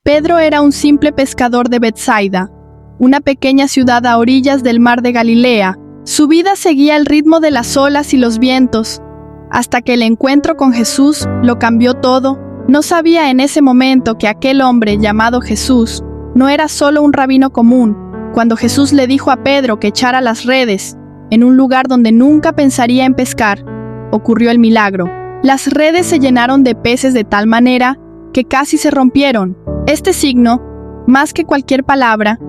Pedro era un simple pescador de Betsaida, una pequeña ciudad a orillas del mar de Galilea. Su vida seguía el ritmo de las olas y los vientos, hasta que el encuentro con Jesús lo cambió todo. No sabía en ese momento que aquel hombre llamado Jesús no era solo un rabino común. Cuando Jesús le dijo a Pedro que echara las redes en un lugar donde nunca pensaría en pescar, ocurrió el milagro. Las redes se llenaron de peces de tal manera que casi se rompieron. Este signo, más que cualquier palabra,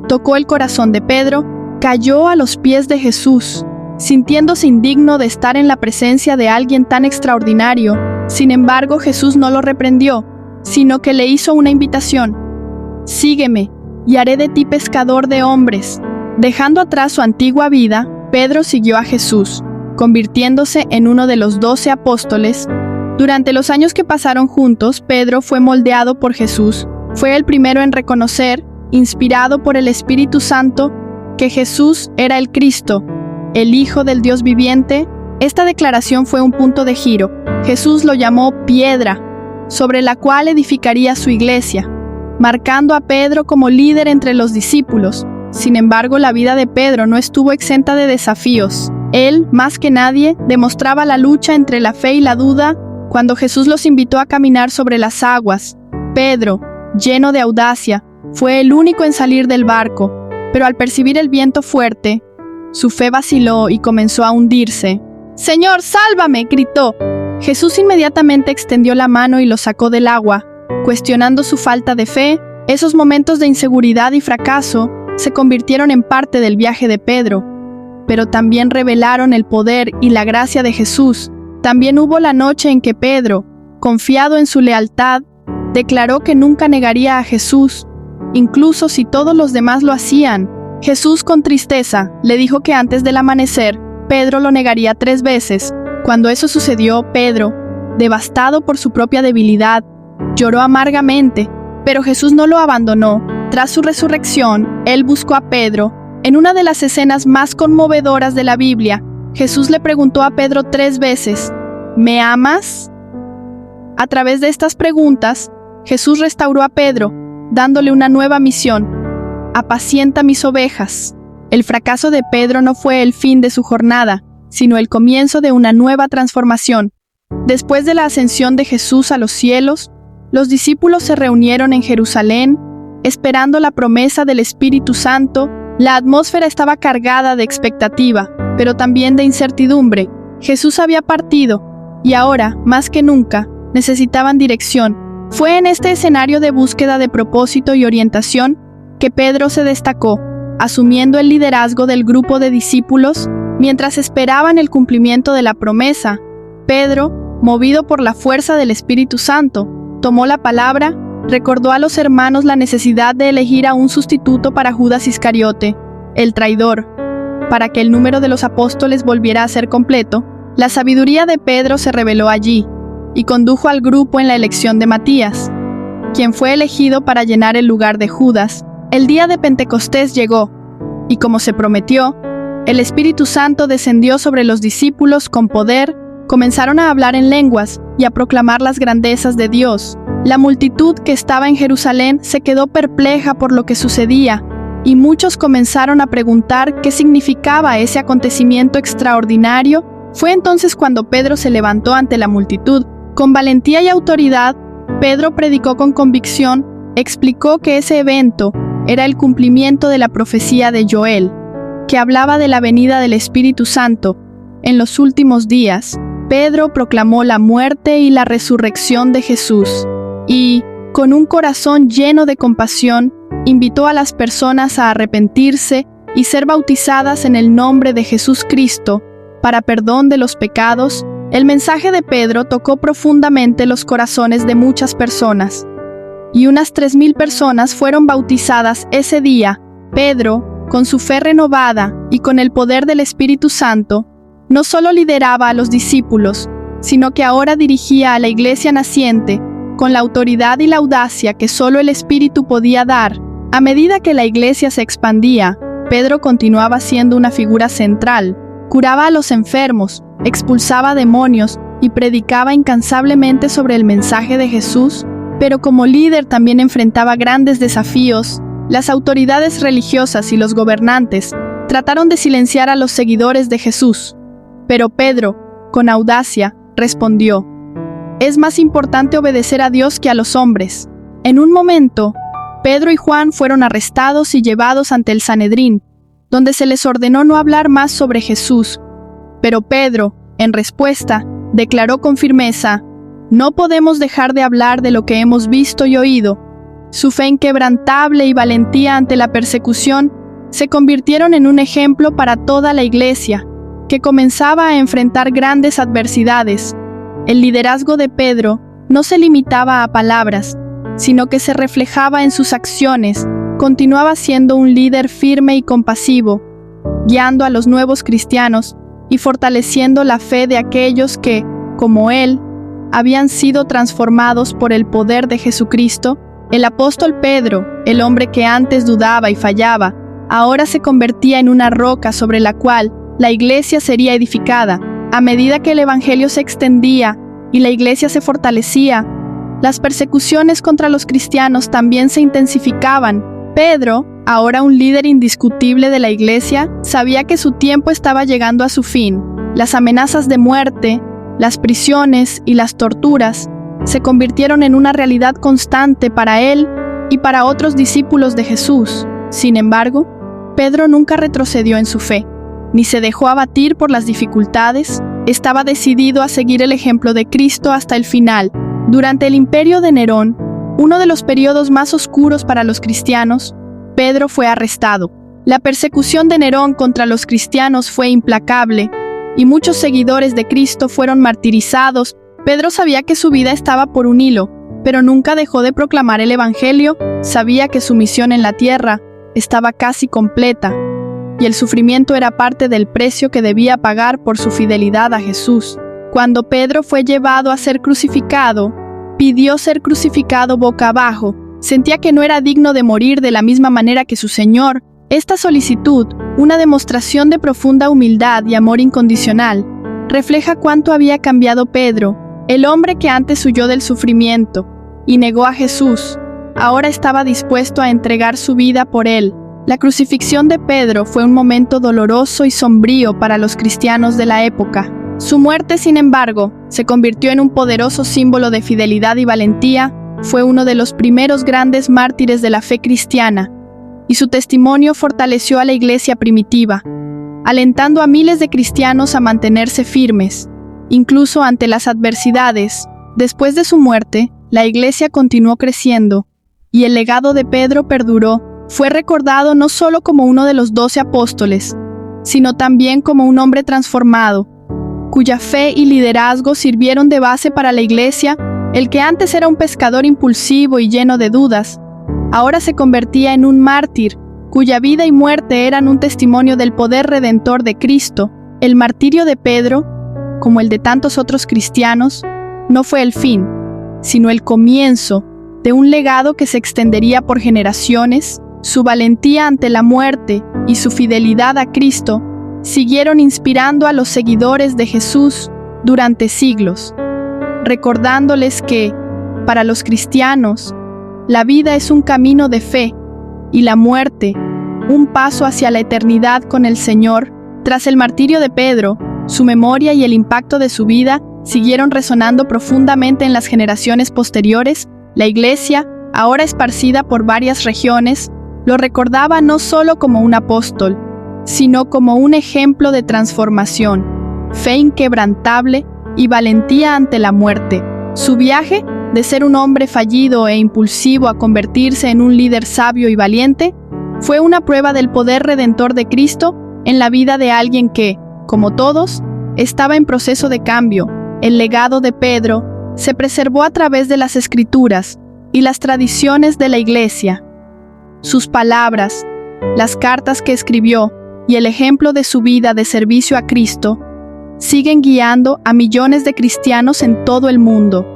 tocó el corazón de Pedro, cayó a los pies de Jesús, sintiéndose indigno de estar en la presencia de alguien tan extraordinario. Sin embargo, Jesús no lo reprendió, sino que le hizo una invitación: «Sígueme, y haré de ti pescador de hombres». Dejando atrás su antigua vida, Pedro siguió a Jesús, convirtiéndose en uno de los 12 apóstoles. Durante los años que pasaron juntos, Pedro fue moldeado por Jesús. Fue el primero en reconocer, inspirado por el Espíritu Santo, que Jesús era el Cristo, el Hijo del Dios viviente. Esta declaración fue un punto de giro. Jesús lo llamó piedra, sobre la cual edificaría su iglesia, marcando a Pedro como líder entre los discípulos. Sin embargo, la vida de Pedro no estuvo exenta de desafíos. Él, más que nadie, demostraba la lucha entre la fe y la duda cuando Jesús los invitó a caminar sobre las aguas. Pedro, lleno de audacia, fue el único en salir del barco, pero al percibir el viento fuerte, su fe vaciló y comenzó a hundirse. «¡Señor, sálvame!», gritó. Jesús inmediatamente extendió la mano y lo sacó del agua. Cuestionando su falta de fe, esos momentos de inseguridad y fracaso se convirtieron en parte del viaje de Pedro, pero también revelaron el poder y la gracia de Jesús. También hubo la noche en que Pedro, confiado en su lealtad, declaró que nunca negaría a Jesús, incluso si todos los demás lo hacían. Jesús, con tristeza, le dijo que antes del amanecer, Pedro lo negaría 3 veces. Cuando eso sucedió, Pedro, devastado por su propia debilidad, lloró amargamente, pero Jesús no lo abandonó. Tras su resurrección, Él buscó a Pedro. En una de las escenas más conmovedoras de la Biblia, Jesús le preguntó a Pedro 3 veces: «¿Me amas?». A través de estas preguntas, Jesús restauró a Pedro, dándole una nueva misión: «Apacienta mis ovejas». El fracaso de Pedro no fue el fin de su jornada, sino el comienzo de una nueva transformación. Después de la ascensión de Jesús a los cielos, los discípulos se reunieron en Jerusalén, esperando la promesa del Espíritu Santo. La atmósfera estaba cargada de expectativa, pero también de incertidumbre. Jesús había partido, y ahora, más que nunca, necesitaban dirección. Fue en este escenario de búsqueda de propósito y orientación que Pedro se destacó, asumiendo el liderazgo del grupo de discípulos. Mientras esperaban el cumplimiento de la promesa, Pedro, movido por la fuerza del Espíritu Santo, tomó la palabra. Recordó a los hermanos la necesidad de elegir a un sustituto para Judas Iscariote, el traidor. Para que el número de los apóstoles volviera a ser completo, la sabiduría de Pedro se reveló allí y condujo al grupo en la elección de Matías, quien fue elegido para llenar el lugar de Judas. El día de Pentecostés llegó, y como se prometió, el Espíritu Santo descendió sobre los discípulos con poder. Comenzaron a hablar en lenguas y a proclamar las grandezas de Dios. La multitud que estaba en Jerusalén se quedó perpleja por lo que sucedía, y muchos comenzaron a preguntar qué significaba ese acontecimiento extraordinario. Fue entonces cuando Pedro se levantó ante la multitud. Con valentía y autoridad, Pedro predicó con convicción, explicó que ese evento era el cumplimiento de la profecía de Joel, que hablaba de la venida del Espíritu Santo. En los últimos días, Pedro proclamó la muerte y la resurrección de Jesús, y, con un corazón lleno de compasión, invitó a las personas a arrepentirse y ser bautizadas en el nombre de Jesús Cristo para perdón de los pecados. El mensaje de Pedro tocó profundamente los corazones de muchas personas, y unas 3,000 personas fueron bautizadas ese día. Pedro, con su fe renovada y con el poder del Espíritu Santo, no solo lideraba a los discípulos, sino que ahora dirigía a la iglesia naciente con la autoridad y la audacia que solo el Espíritu podía dar. A medida que la iglesia se expandía, Pedro continuaba siendo una figura central. Curaba a los enfermos, expulsaba demonios y predicaba incansablemente sobre el mensaje de Jesús. pero como líder también enfrentaba grandes desafíos. Las autoridades religiosas y los gobernantes trataron de silenciar a los seguidores de Jesús. Pero Pedro, con audacia, respondió: «Es más importante obedecer a Dios que a los hombres». En un momento, Pedro y Juan fueron arrestados y llevados ante el Sanedrín, donde se les ordenó no hablar más sobre Jesús. Pero Pedro, en respuesta, declaró con firmeza: «No podemos dejar de hablar de lo que hemos visto y oído». Su fe inquebrantable y valentía ante la persecución se convirtieron en un ejemplo para toda la iglesia, que comenzaba a enfrentar grandes adversidades. El liderazgo de Pedro no se limitaba a palabras, sino que se reflejaba en sus acciones. Continuaba siendo un líder firme y compasivo, guiando a los nuevos cristianos y fortaleciendo la fe de aquellos que, como él, habían sido transformados por el poder de Jesucristo. El apóstol Pedro, el hombre que antes dudaba y fallaba, ahora se convertía en una roca sobre la cual la iglesia sería edificada. A medida que el evangelio se extendía y la iglesia se fortalecía, las persecuciones contra los cristianos también se intensificaban. Pedro, ahora un líder indiscutible de la iglesia, sabía que su tiempo estaba llegando a su fin. Las amenazas de muerte, las prisiones y las torturas se convirtieron en una realidad constante para él y para otros discípulos de Jesús. Sin embargo, Pedro nunca retrocedió en su fe, ni se dejó abatir por las dificultades. Estaba decidido a seguir el ejemplo de Cristo hasta el final. Durante el imperio de Nerón, uno de los periodos más oscuros para los cristianos, Pedro fue arrestado. La persecución de Nerón contra los cristianos fue implacable, y muchos seguidores de Cristo fueron martirizados. Pedro sabía que su vida estaba por un hilo, pero nunca dejó de proclamar el evangelio. Sabía que su misión en la tierra estaba casi completa, y el sufrimiento era parte del precio que debía pagar por su fidelidad a Jesús. Cuando Pedro fue llevado a ser crucificado, pidió ser crucificado boca abajo. Sentía que no era digno de morir de la misma manera que su Señor. Esta solicitud, una demostración de profunda humildad y amor incondicional, refleja cuánto había cambiado Pedro. El hombre que antes huyó del sufrimiento y negó a Jesús, ahora estaba dispuesto a entregar su vida por él. La crucifixión de Pedro fue un momento doloroso y sombrío para los cristianos de la época. Su muerte, sin embargo, se convirtió en un poderoso símbolo de fidelidad y valentía. Fue uno de los primeros grandes mártires de la fe cristiana, y su testimonio fortaleció a la iglesia primitiva, alentando a miles de cristianos a mantenerse firmes, incluso ante las adversidades. Después de su muerte, la iglesia continuó creciendo, y el legado de Pedro perduró. Fue recordado no solo como uno de los 12 apóstoles, sino también como un hombre transformado, cuya fe y liderazgo sirvieron de base para la iglesia. El que antes era un pescador impulsivo y lleno de dudas, ahora se convertía en un mártir, cuya vida y muerte eran un testimonio del poder redentor de Cristo. El martirio de Pedro, como el de tantos otros cristianos, no fue el fin, sino el comienzo de un legado que se extendería por generaciones. Su valentía ante la muerte y su fidelidad a Cristo siguieron inspirando a los seguidores de Jesús durante siglos, recordándoles que, para los cristianos, la vida es un camino de fe y la muerte, un paso hacia la eternidad con el Señor. Tras el martirio de Pedro, su memoria y el impacto de su vida siguieron resonando profundamente en las generaciones posteriores. La iglesia, ahora esparcida por varias regiones, lo recordaba no solo como un apóstol, sino como un ejemplo de transformación, fe inquebrantable y valentía ante la muerte. Su viaje, de ser un hombre fallido e impulsivo a convertirse en un líder sabio y valiente, fue una prueba del poder redentor de Cristo en la vida de alguien que, como todos, estaba en proceso de cambio. El legado de Pedro se preservó a través de las Escrituras y las tradiciones de la Iglesia. Sus palabras, las cartas que escribió y el ejemplo de su vida de servicio a Cristo siguen guiando a millones de cristianos en todo el mundo.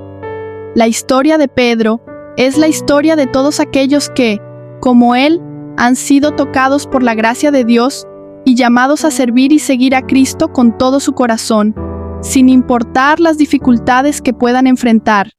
La historia de Pedro es la historia de todos aquellos que, como él, han sido tocados por la gracia de Dios y llamados a servir y seguir a Cristo con todo su corazón, sin importar las dificultades que puedan enfrentar.